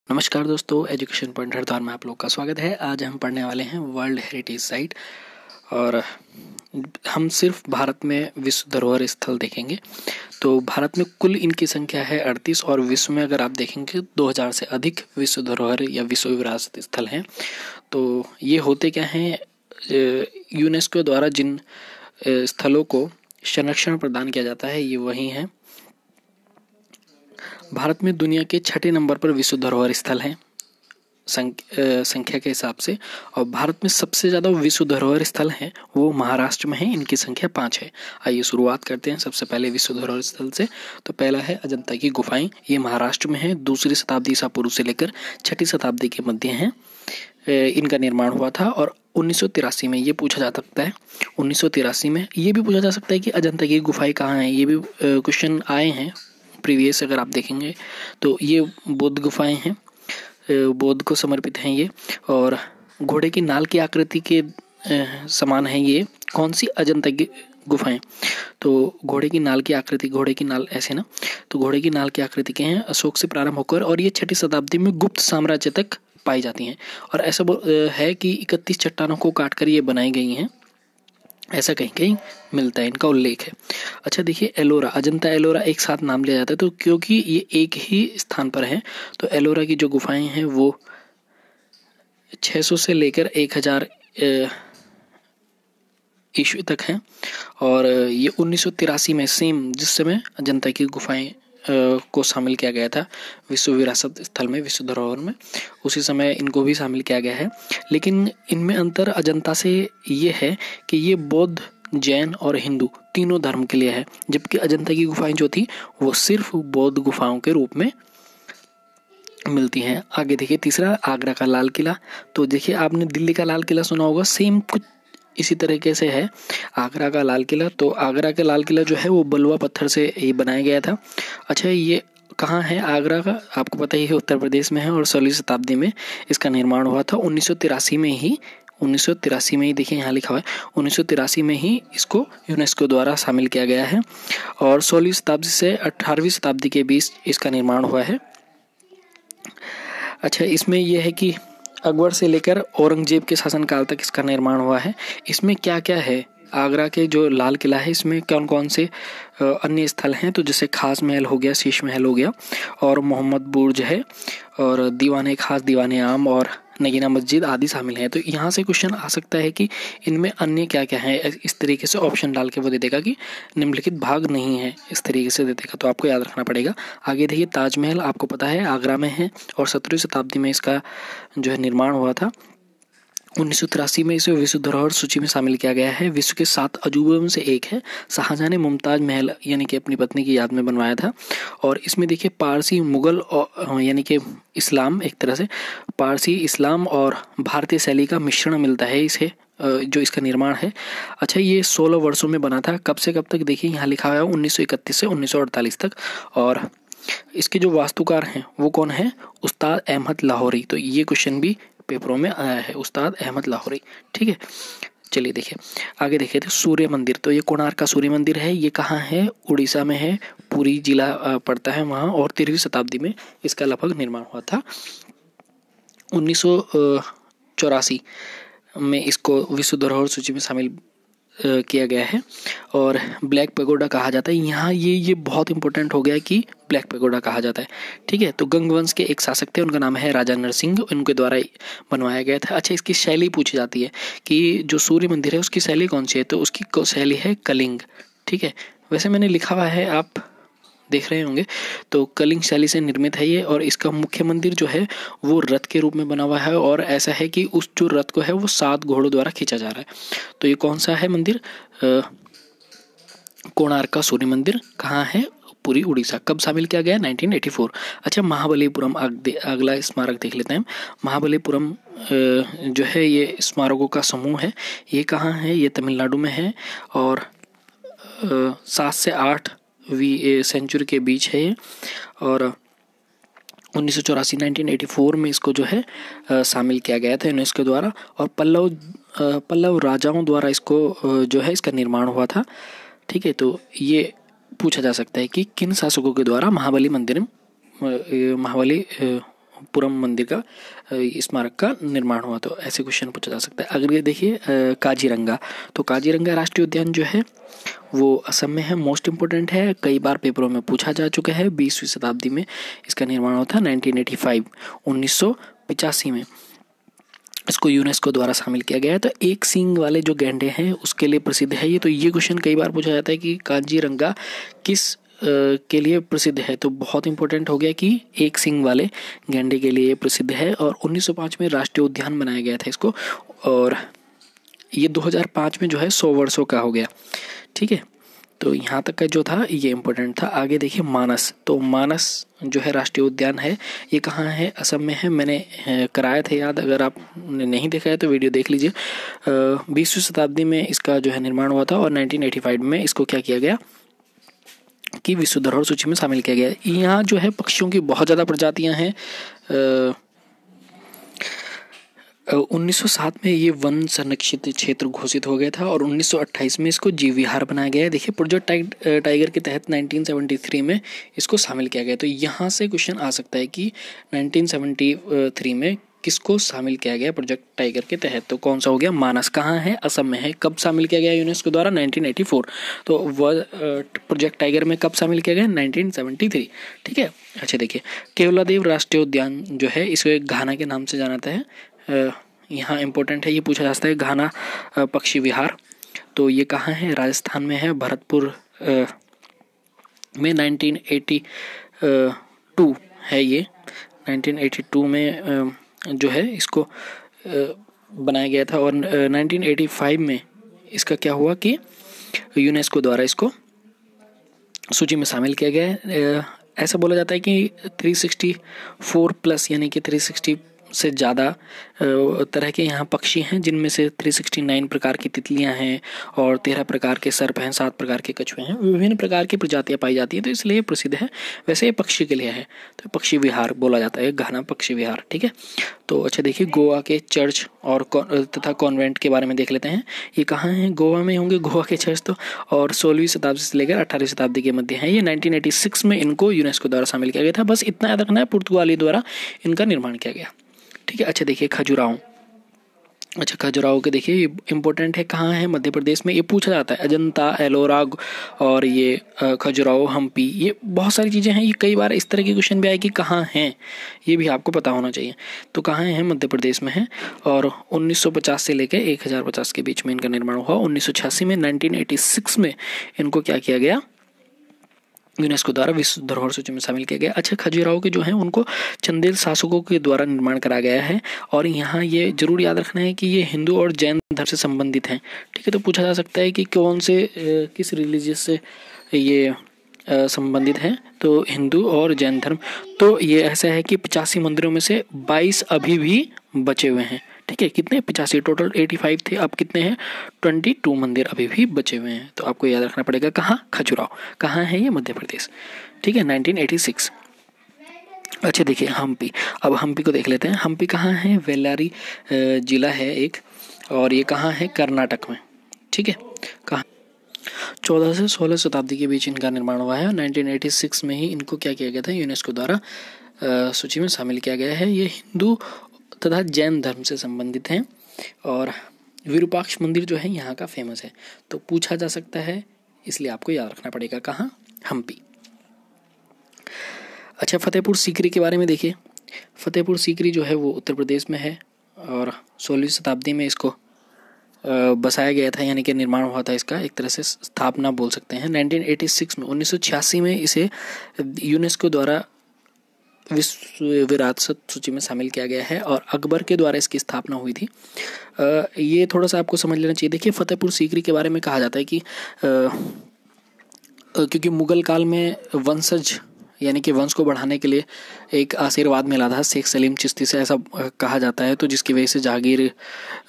नमस्कार दोस्तों, education point Haridwar में आप लोग का स्वागत है। आज हम पढ़ने वाले हैं वर्ल्ड हेरिटेज साइट और हम सिर्फ भारत में विश्व धरोहर स्थल देखेंगे। तो भारत में कुल इनकी संख्या है 38 और विश्व में अगर आप देखेंगे 2000 से अधिक विश्व धरोहर या विश्व विरासत स्थल हैं। तो ये होते क्या हैं, यूनेस्को द्वारा जिन स्थलों को संरक्षण प्रदान किया जाता है ये वही हैं। भारत में दुनिया के 6 नंबर पर विश्व धरोहर स्थल हैं संख्या के हिसाब से, और भारत में सबसे ज़्यादा विश्व धरोहर स्थल हैं वो महाराष्ट्र में है। इनकी संख्या 5 है। आइए शुरुआत करते हैं सबसे पहले विश्व धरोहर स्थल से। तो पहला है अजंता की गुफाएं। ये महाराष्ट्र में है। 2री शताब्दी ईसा पूर्व से लेकर 6ठी शताब्दी के मध्य हैं इनका निर्माण हुआ था। और 1983 में ये पूछा जा सकता है, 1983 में ये भी पूछा जा सकता है कि अजंता की गुफाएं कहाँ हैं। ये भी क्वेश्चन आए हैं प्रीवियस, अगर आप देखेंगे तो ये बौद्ध गुफाएं हैं, बौद्ध को समर्पित हैं ये। और घोड़े की नाल की आकृति के समान है ये। कौन सी? अजंता की गुफाएं। तो घोड़े की नाल की आकृति, घोड़े की नाल ऐसे ना, तो घोड़े की नाल की आकृति के हैं। अशोक से प्रारंभ होकर और ये 6ठी शताब्दी में गुप्त साम्राज्य तक पाई जाती हैं। और ऐसा है कि 31 चट्टानों को काटकर ये बनाई गई हैं, ऐसा कहीं कहीं मिलता है, इनका उल्लेख है। अच्छा देखिए, एलोरा, अजंता एलोरा एक साथ नाम लिया जाता है तो क्योंकि ये एक ही स्थान पर है। तो एलोरा की जो गुफाएं हैं वो 600 से लेकर 1000 ईस्वी तक हैं। और ये 1983 में सेम जिस समय अजंता की गुफाएं को शामिल किया गया था विश्व विरासत स्थल में, विश्व धरोहर में, उसी समय इनको भी शामिल किया गया है। लेकिन इनमें अंतर अजंता से ये है कि ये बौद्ध, जैन और हिंदू तीनों धर्म के लिए है, जबकि अजंता की गुफाएं जो थी वो सिर्फ बौद्ध गुफाओं के रूप में मिलती हैं। आगे देखिए, तीसरा आगरा का लाल किला। तो देखिए, आपने दिल्ली का लाल किला सुना होगा, सेम कुछ इसी तरीके से है आगरा का लाल किला। तो आगरा का लाल किला जो है वो बलुआ पत्थर से ये बनाया गया था। अच्छा, ये कहाँ है आगरा का? आपको पता ही है, उत्तर प्रदेश में है। और 16वीं शताब्दी में इसका निर्माण हुआ था। 1983 में ही, 1983 में ही देखिए यहाँ लिखा हुआ है, 1983 में ही इसको यूनेस्को द्वारा शामिल किया गया है। और 16वीं शताब्दी से 18वीं शताब्दी के बीच इसका निर्माण हुआ है। अच्छा, इसमें यह है कि अकबर से लेकर औरंगजेब के शासनकाल तक इसका निर्माण हुआ है। इसमें क्या क्या है? आगरा के जो लाल किला है इसमें कौन कौन से अन्य स्थल हैं? तो जैसे खास महल हो गया, शीश महल हो गया, और मोहम्मद बुर्ज है, और दीवाने खास, दीवाने आम और नगीना मस्जिद आदि शामिल हैं। तो यहाँ से क्वेश्चन आ सकता है कि इनमें अन्य क्या क्या है। इस तरीके से ऑप्शन डाल के वो दे देगा कि निम्नलिखित भाग नहीं है, इस तरीके से दे देगा, तो आपको याद रखना पड़ेगा। आगे देखिए, ताजमहल आपको पता है आगरा में है और 17वीं शताब्दी में इसका जो है निर्माण हुआ था। 1983 में इसे विश्व धरोहर सूची में शामिल किया गया है। विश्व के 7 अजूबों में से एक है। शाहजहां ने मुमताज महल यानी कि अपनी पत्नी की याद में बनवाया था। और इसमें देखिए, पारसी, मुगल और यानी कि इस्लाम, एक तरह से पारसी, इस्लाम और भारतीय शैली का मिश्रण मिलता है इसे, जो इसका निर्माण है। अच्छा, ये 16 वर्षों में बना था। कब से कब तक? देखिए यहाँ लिखा हुआ है 1931 से 1948 तक। और इसके जो वास्तुकार हैं वो कौन है? उस्ताद अहमद लाहौरी। तो ये क्वेश्चन भी पेपरों में आया है, उस्ताद अहमद लाहौरी। ठीक है, चलिए देखिए आगे देखिए। तो सूर्य मंदिर, तो ये कोणार्क का सूर्य मंदिर है। ये कहाँ है? उड़ीसा में है, पुरी जिला पड़ता है वहाँ। और 13वीं शताब्दी में इसका लगभग निर्माण हुआ था। 1984 में इसको विश्व धरोहर सूची में शामिल किया गया है। और ब्लैक पैगोडा कहा जाता है यहाँ, ये बहुत इंपॉर्टेंट हो गया कि ब्लैक पैगोडा कहा जाता है। ठीक है, तो गंग वंश के एक शासक थे, उनका नाम है राजा नरसिंह, उनके द्वारा बनवाया गया था। अच्छा, इसकी शैली पूछी जाती है कि जो सूर्य मंदिर है उसकी शैली कौन सी है? तो उसकी शैली है कलिंग। ठीक है, वैसे मैंने लिखा हुआ है, आप देख रहे होंगे। तो कलिंग शैली से निर्मित है ये। और इसका मुख्य मंदिर जो है वो रथ के रूप में बना हुआ है। और ऐसा है कि उस जो रथ को है वो 7 घोड़ों द्वारा खींचा जा रहा है। तो ये कौन सा है मंदिर? कोणार्क का सूर्य मंदिर कहाँ है? पूरी उड़ीसा। कब शामिल किया गया? 1984। अच्छा, महाबलीपुरम, अगला स्मारक देख लेते हैं। महाबलीपुरम जो है ये स्मारकों का समूह है। ये कहाँ है? ये तमिलनाडु में है। और 7 से 8वीं सेंचुरी के बीच है ये। और 1984 1984 में इसको जो है शामिल किया गया था यूनेस्को द्वारा। और पल्लव राजाओं द्वारा इसको जो है इसका निर्माण हुआ था। ठीक है, तो ये पूछा जा सकता है कि किन शासकों के द्वारा महाबली पुरम मंदिर का स्मारक का निर्माण हुआ। तो ऐसे क्वेश्चन पूछा जा सकता है। अगर ये देखिए काजीरंगा, तो काजीरंगा राष्ट्रीय उद्यान जो है वो असम में है। मोस्ट इम्पोर्टेंट है, कई बार पेपरों में पूछा जा चुका है। 20वीं शताब्दी में इसका निर्माण हुआ था 1985 में इसको यूनेस्को द्वारा शामिल किया गया है। तो एक सींग वाले जो गैंडे हैं उसके लिए प्रसिद्ध है ये। तो ये क्वेश्चन कई बार पूछा जाता है कि काजीरंगा किस के लिए प्रसिद्ध है। तो बहुत इंपॉर्टेंट हो गया कि एक सींग वाले गैंडे के लिए प्रसिद्ध है। और 1905 में राष्ट्रीय उद्यान बनाया गया था इसको, और ये 2005 में जो है 100 वर्षों का हो गया। ठीक है, तो यहाँ तक का जो था ये इम्पोर्टेंट था। आगे देखिए मानस, तो मानस जो है राष्ट्रीय उद्यान है, ये कहाँ है? असम में है। मैंने कराया था याद, अगर आपने नहीं देखा है तो वीडियो देख लीजिए। 20वीं शताब्दी में इसका जो है निर्माण हुआ था और 1985 में इसको क्या किया गया कि विश्व धरोहर सूची में शामिल किया गया। यहाँ जो है पक्षियों की बहुत ज़्यादा प्रजातियाँ हैं। 1907 में ये वन संरक्षित क्षेत्र घोषित हो गया था और 1928 में इसको जीव विहार बनाया गया है। देखिए प्रोजेक्ट टाइगर के तहत 1973 में इसको शामिल किया गया। तो यहाँ से क्वेश्चन आ सकता है कि 1973 में किसको शामिल किया गया प्रोजेक्ट टाइगर के तहत? तो कौन सा हो गया? मानस। कहाँ है? असम में है। कब शामिल किया गया यूनेस्को द्वारा? 1984। तो वह प्रोजेक्ट टाइगर में कब शामिल किया गया? 1973। ठीक है। अच्छा देखिए केवलादेव राष्ट्रीय उद्यान जो है इसे घाना के नाम से जाना जाता है। यहाँ इम्पोर्टेंट है, ये पूछा जा सकता है घाना पक्षी विहार। तो ये कहाँ है? राजस्थान में है, भरतपुर में। 1982 है ये। 1982 में जो है इसको बनाया गया था और 1985 में इसका क्या हुआ कि यूनेस्को द्वारा इसको सूची में शामिल किया गया है। ऐसा बोला जाता है कि 364 प्लस यानी कि 360 से ज़्यादा तरह के यहाँ पक्षी हैं, जिनमें से 369 प्रकार की तितलियाँ हैं और 13 प्रकार के सर्प हैं, 7 प्रकार के कछुए हैं। विभिन्न प्रकार की प्रजातियाँ पाई जाती हैं, तो इसलिए प्रसिद्ध है। वैसे ये पक्षी के लिए है, तो पक्षी विहार बोला जाता है, घाना पक्षी विहार। ठीक है। तो अच्छा देखिए गोवा के चर्च और तथा कॉन्वेंट के बारे में देख लेते हैं। ये कहाँ हैं? गोवा में होंगे गोवा के चर्च। तो और 16वीं शताब्दी से लेकर 18वीं शताब्दी के मध्य हैं। ये 1986 में इनको यूनेस्को द्वारा शामिल किया गया था। बस इतना याद रखना है, पुर्तगाली द्वारा इनका निर्माण किया गया। ठीक है। अच्छा देखिए खजुराहो। अच्छा खजुराहो के देखिए ये इंपॉर्टेंट है, कहाँ है? मध्य प्रदेश में। ये पूछा जाता है अजंता, एलोरा और ये खजुराहो, हम्पी, ये बहुत सारी चीज़ें हैं। ये कई बार इस तरह के क्वेश्चन भी आए कि कहाँ हैं, ये भी आपको पता होना चाहिए। तो कहाँ है? मध्य प्रदेश में है। और 1950 से लेकर 1050 के बीच में इनका निर्माण हुआ। 1986 में 1986 में इनको क्या किया गया? यूनेस्को द्वारा विश्व धरोहर सूची में शामिल किया गया। अच्छा खजुराहो के जो हैं उनको चंदेल शासकों के द्वारा निर्माण कराया गया है। और यहाँ ये जरूर याद रखना है कि ये हिंदू और जैन धर्म से संबंधित हैं। ठीक है। तो पूछा जा सकता है कि कौन से किस रिलीजियस से ये संबंधित हैं? तो हिंदू और जैन धर्म। तो ये ऐसा है कि 85 मंदिरों में से 22 अभी भी बचे हुए हैं। ठीक है। कितने? 85। टोटल 85 थे, अब कितने हैं? 22 मंदिर अभी भी बचे हुए हैं। तो आपको याद रखना पड़ेगा कहाँ? खजुराहो। कहाँ है ये? मध्य प्रदेश। ठीक है। 1986। अच्छा देखिए हम्पी। अब हम्पी को देख लेते हैं। हम्पी कहाँ है? वेल्लारी जिला है एक, और ये कहाँ है? कर्नाटक में। ठीक है। कहाँ? 14 से 16 शताब्दी के बीच इनका निर्माण हुआ है। 1986 में ही इनको क्या किया गया था? यूनेस्को द्वारा सूची में शामिल किया गया है। ये हिंदू तथा जैन धर्म से संबंधित हैं। और विरूपाक्ष मंदिर जो है यहाँ का फेमस है। तो पूछा जा सकता है, इसलिए आपको याद रखना पड़ेगा कहाँ? हम्पी। अच्छा फतेहपुर सीकरी के बारे में देखिए। फतेहपुर सीकरी जो है वो उत्तर प्रदेश में है और 16वीं शताब्दी में इसको बसाया गया था, यानी कि निर्माण हुआ था इसका, एक तरह से स्थापना बोल सकते हैं। 1986 में 1986 में इसे यूनेस्को द्वारा विश्व विरासत सूची में शामिल किया गया है और अकबर के द्वारा इसकी स्थापना हुई थी। ये थोड़ा सा आपको समझ लेना चाहिए। देखिए फतेहपुर सीकरी के बारे में कहा जाता है कि क्योंकि मुगल काल में वंशज यानी कि वंश को बढ़ाने के लिए एक आशीर्वाद मिला था शेख सलीम चिश्ती से, ऐसा कहा जाता है। तो जिसकी वजह से जहांगीर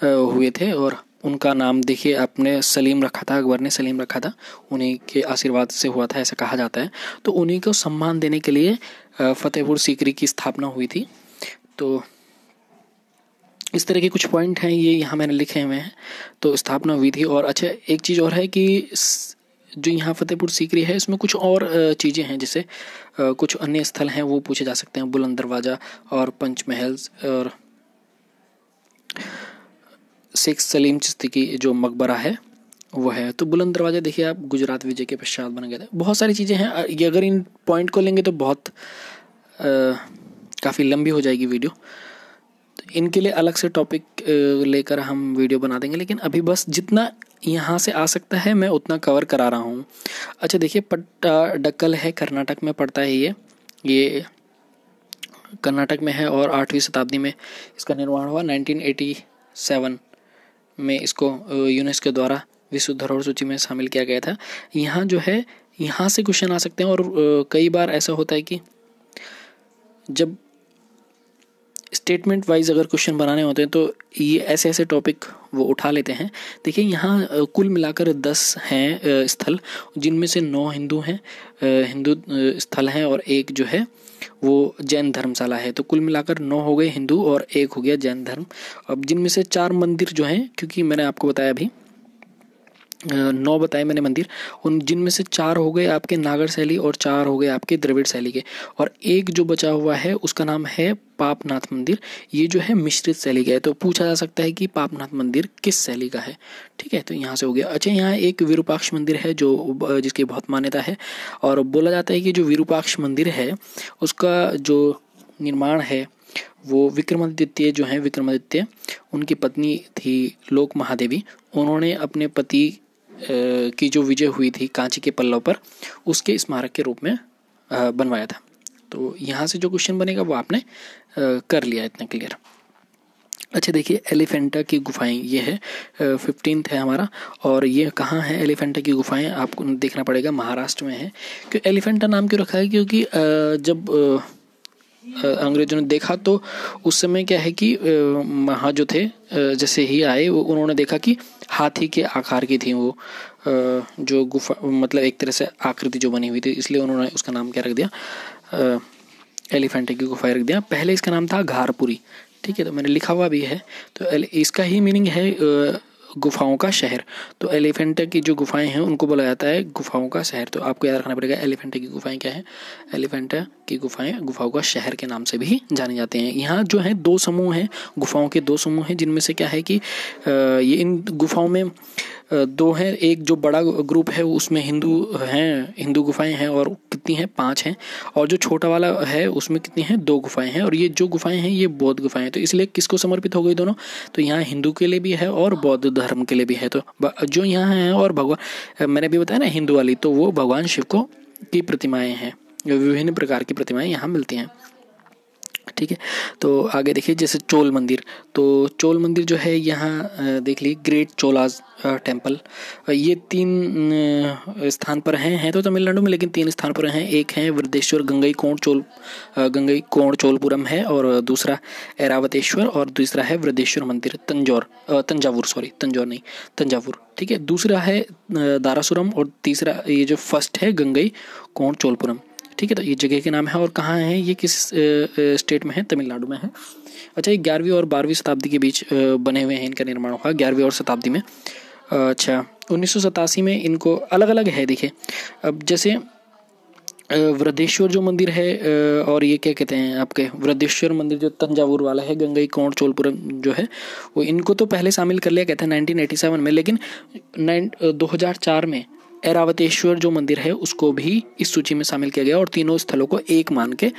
हुए थे और उनका नाम देखिए आपने सलीम रखा था, अकबर ने सलीम रखा था, उन्हीं के आशीर्वाद से हुआ था ऐसा कहा जाता है। तो उन्हीं को सम्मान देने के लिए फतेहपुर सीकरी की स्थापना हुई थी। तो इस तरह के कुछ पॉइंट हैं, ये यहाँ मैंने लिखे हुए हैं। तो स्थापना हुई थी। और अच्छा एक चीज़ और है कि जो यहाँ फतेहपुर सीकरी है इसमें कुछ और चीज़ें हैं, जैसे कुछ अन्य स्थल हैं वो पूछे जा सकते हैं, बुलंद दरवाज़ा और पंचमहल और शेख सलीम चिश्ती की जो मकबरा है वो है। तो बुलंद दरवाज़ा देखिए आप गुजरात विजय के पश्चात बना गया था। बहुत सारी चीज़ें हैं, ये अगर इन पॉइंट को लेंगे तो बहुत काफ़ी लंबी हो जाएगी वीडियो, तो इनके लिए अलग से टॉपिक लेकर हम वीडियो बना देंगे, लेकिन अभी बस जितना यहाँ से आ सकता है मैं उतना कवर करा रहा हूँ। अच्छा देखिए, पट्टाडकल है, कर्नाटक में पड़ता है ये कर्नाटक में है और 8वीं शताब्दी में इसका निर्माण हुआ। 1987 में इसको यूनेस्को द्वारा विश्व धरोहर सूची में शामिल किया गया था। यहाँ जो है, यहाँ से क्वेश्चन आ सकते हैं और कई बार ऐसा होता है कि जब स्टेटमेंट वाइज अगर क्वेश्चन बनाने होते हैं तो ये ऐसे ऐसे टॉपिक वो उठा लेते हैं। देखिए यहाँ कुल मिलाकर 10 हैं स्थल, जिनमें से 9 हिंदू हैं, हिंदू स्थल हैं और एक जो है वो जैन धर्मशाला है। तो कुल मिलाकर 9 हो गए हिंदू और एक हो गया जैन धर्म। अब जिनमें से 4 मंदिर जो हैं, क्योंकि मैंने आपको बताया अभी 9 बताए मैंने मंदिर, उन जिनमें से 4 हो गए आपके नागर शैली और 4 हो गए आपके द्रविड़ शैली के, और एक जो बचा हुआ है उसका नाम है पापनाथ मंदिर। ये जो है मिश्रित शैली का है। तो पूछा जा सकता है कि पापनाथ मंदिर किस शैली का है। ठीक है, तो यहाँ से हो गया। अच्छा, यहाँ एक विरूपाक्ष मंदिर है जो जिसकी बहुत मान्यता है, और बोला जाता है कि जो विरूपाक्ष मंदिर है उसका जो निर्माण है वो विक्रमादित्य जो है, विक्रमादित्य उनकी पत्नी थी लोक महादेवी, उन्होंने अपने पति की जो विजय हुई थी कांची के पल्लव पर, उसके स्मारक के रूप में बनवाया था। तो यहाँ से जो क्वेश्चन बनेगा वो आपने कर लिया, इतना क्लियर। अच्छा देखिए, एलिफेंटा की गुफाएं, ये है 15th है हमारा, और ये कहाँ है एलिफेंटा की गुफाएं, आपको देखना पड़ेगा, महाराष्ट्र में है। क्यों एलिफेंटा नाम क्यों रखा है? क्योंकि जब अंग्रेजों ने देखा तो उस समय क्या है कि वहाँ जो थे जैसे ही आए उन्होंने देखा कि हाथी के आकार की थी वो जो गुफा, मतलब एक तरह से आकृति जो बनी हुई थी, इसलिए उन्होंने उसका नाम क्या रख दिया, एलिफेंटा की गुफाएं रख दिया। पहले इसका नाम था घारपुरी। ठीक है, तो मैंने लिखा हुआ भी है। तो इसका ही मीनिंग है गुफाओं का शहर। तो एलिफेंटा की जो गुफाएं हैं उनको बोला जाता है गुफाओं का शहर। तो आपको याद रखना पड़ेगा एलिफेंटा की गुफाएं क्या है। एलिफेंटा की गुफाएं गुफाओं का शहर के नाम से भी जाने जाते हैं। यहाँ जो है 2 समूह हैं, गुफाओं के 2 समूह हैं, जिनमें से क्या है कि ये इन गुफाओं में 2 हैं। एक जो बड़ा ग्रुप है उसमें हिंदू गुफाएं हैं, और कितनी हैं, 5 हैं। और जो छोटा वाला है उसमें कितनी हैं, 2 गुफाएं हैं। और ये जो गुफाएं हैं ये बौद्ध गुफाएं हैं। तो इसलिए किसको समर्पित हो गई दोनों? तो यहाँ हिंदू के लिए भी है और बौद्ध धर्म के लिए भी है। तो जो यहाँ है, और भगवान मैंने भी बताया ना हिंदू वाली, तो वो भगवान शिव को की प्रतिमाएं हैं, विभिन्न प्रकार की प्रतिमाएं यहाँ मिलती हैं। ठीक है, तो आगे देखिए, जैसे चोल मंदिर। तो चोल मंदिर जो है यहाँ देख लीजिए, ग्रेट चोलाज टेम्पल, ये 3 स्थान पर हैं तो तमिलनाडु में, लेकिन 3 स्थान पर हैं। एक है वृद्धेश्वर गंगईकोंड चोलपुरम है, और दूसरा ऐरावतेश्वर, और तीसरा है वृद्धेश्वर मंदिर तंजावुर। ठीक है, दूसरा है दारासुरम, और तीसरा ये जो फर्स्ट है गंगईकोंड चोलपुरम। ठीक है, तो ये जगह के नाम है। और कहाँ है ये, किस स्टेट में है? तमिलनाडु में है। अच्छा, ये 11वीं और 12वीं शताब्दी के बीच बने हुए हैं, इनका निर्माण हुआ 11वीं और शताब्दी में। अच्छा, 1987 में इनको अलग अलग है। देखिए, अब जैसे वृद्धेश्वर जो मंदिर है, और ये क्या कहते हैं आपके वृद्धेश्वर मंदिर जो तंजावुर वाला है, गंगईकोंड चोलपुरम जो है, वो इनको तो पहले शामिल कर लिया कहते हैं 1987 में, लेकिन 2004 में ऐरावतेश्वर जो मंदिर है उसको भी इस सूची में शामिल किया गया, और तीनों स्थलों को एक मान के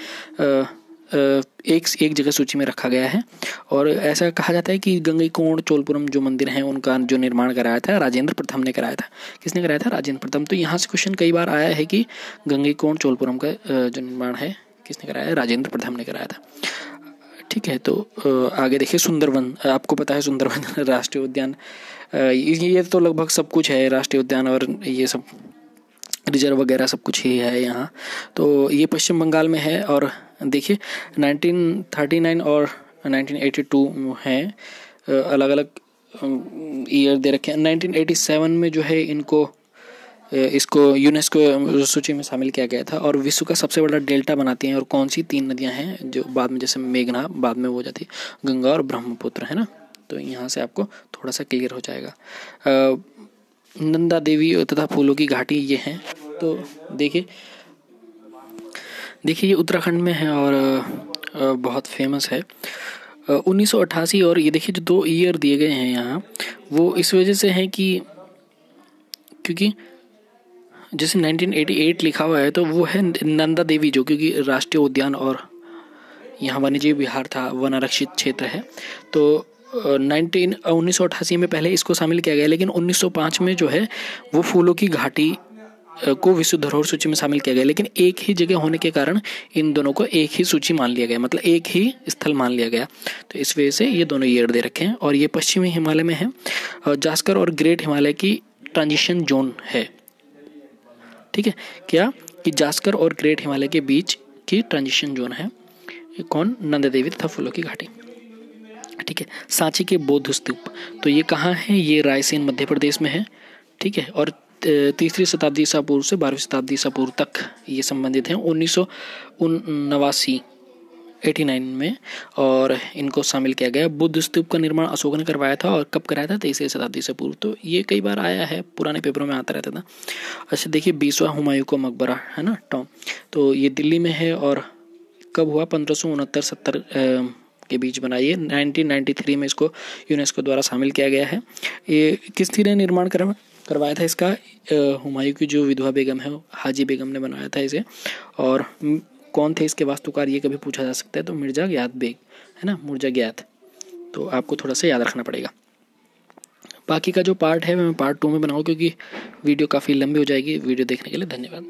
एक जगह सूची में रखा गया है। और ऐसा कहा जाता है कि गंगईकोंड चोलपुरम जो मंदिर हैं उनका जो निर्माण कराया था राजेंद्र प्रथम ने कराया था। किसने कराया था? राजेंद्र प्रथम। तो यहाँ से क्वेश्चन कई बार आया है कि गंगईकोंड चोलपुरम का जो निर्माण है किसने कराया है? राजेंद्र प्रथम ने कराया था। ठीक है, तो आगे देखिए, सुंदरवन। आपको पता है सुंदरवन राष्ट्रीय उद्यान, ये तो लगभग सब कुछ है, राष्ट्रीय उद्यान और ये सब रिजर्व वगैरह सब कुछ ही है यहाँ। तो ये पश्चिम बंगाल में है। और देखिए 1939 और 1982 हैं, अलग अलग ईयर दे रखे हैं। 1987 में जो है इसको यूनेस्को सूची में शामिल किया गया था, और विश्व का सबसे बड़ा डेल्टा बनाती हैं। और कौन सी 3 नदियाँ हैं जो बाद में, जैसे मेघना बाद में हो जाती है, गंगा और ब्रह्मपुत्र, है ना। तो यहाँ से आपको थोड़ा सा क्लियर हो जाएगा। नंदा देवी तथा फूलों की घाटी ये हैं। तो देखिए ये उत्तराखंड में है और बहुत फेमस है। 1988 और ये देखिए जो 2 ईयर दिए गए हैं यहाँ, वो इस वजह से हैं कि क्योंकि जैसे 1988 लिखा हुआ है तो वो है नंदा देवी, जो क्योंकि राष्ट्रीय उद्यान और यहाँ वन्यजीव विहार था, वन आरक्षित क्षेत्र है। तो 1988 में पहले इसको शामिल किया गया, लेकिन 1905 में जो है वो फूलों की घाटी को विश्व धरोहर सूची में शामिल किया गया, लेकिन एक ही जगह होने के कारण इन दोनों को एक ही सूची मान लिया गया, मतलब एक ही स्थल मान लिया गया। तो इस वजह से ये दोनों ईयर दे रखे हैं। और ये पश्चिमी हिमालय में है, जास्कर और ग्रेट हिमालय की ट्रांजिशन जोन है। ठीक है, क्या कि जास्कर और ग्रेट हिमालय के बीच की ट्रांजिशन जोन है। कौन? नंदा देवी तथा फूलों की घाटी। ठीक है, सांची के बौद्ध स्तूप, तो ये कहाँ है? ये रायसेन मध्य प्रदेश में है। ठीक है, और 3री शताब्दी ईसा पूर्व से 12वीं शताब्दी ईसा पूर्व तक ये संबंधित हैं। 1989 में और इनको शामिल किया गया। बुद्ध स्तूप का निर्माण अशोक ने करवाया था, और कब कराया था? 23वीं शताब्दी से पूर्व। तो ये कई बार आया है, पुराने पेपरों में आता रहता था। अच्छा देखिए, 20वां हुमायूं का मकबरा है ना, टॉम, तो ये दिल्ली में है और कब हुआ? 1569-70 के बीच बनाई है। 1993 में इसको यूनेस्को द्वारा शामिल किया गया है। ये किस ने निर्माण करवाया था इसका? हुमायूं की जो विधवा बेगम है, हाजी बेगम ने बनाया था इसे। और कौन थे इसके वास्तुकार, ये कभी पूछा जा सकता है। तो मिर्जा गियाथ बेग है ना, मिर्जा गियाथ। तो आपको थोड़ा सा याद रखना पड़ेगा। बाकी का जो पार्ट है मैं पार्ट 2 में बनाऊँ, क्योंकि वीडियो काफ़ी लंबी हो जाएगी। वीडियो देखने के लिए धन्यवाद।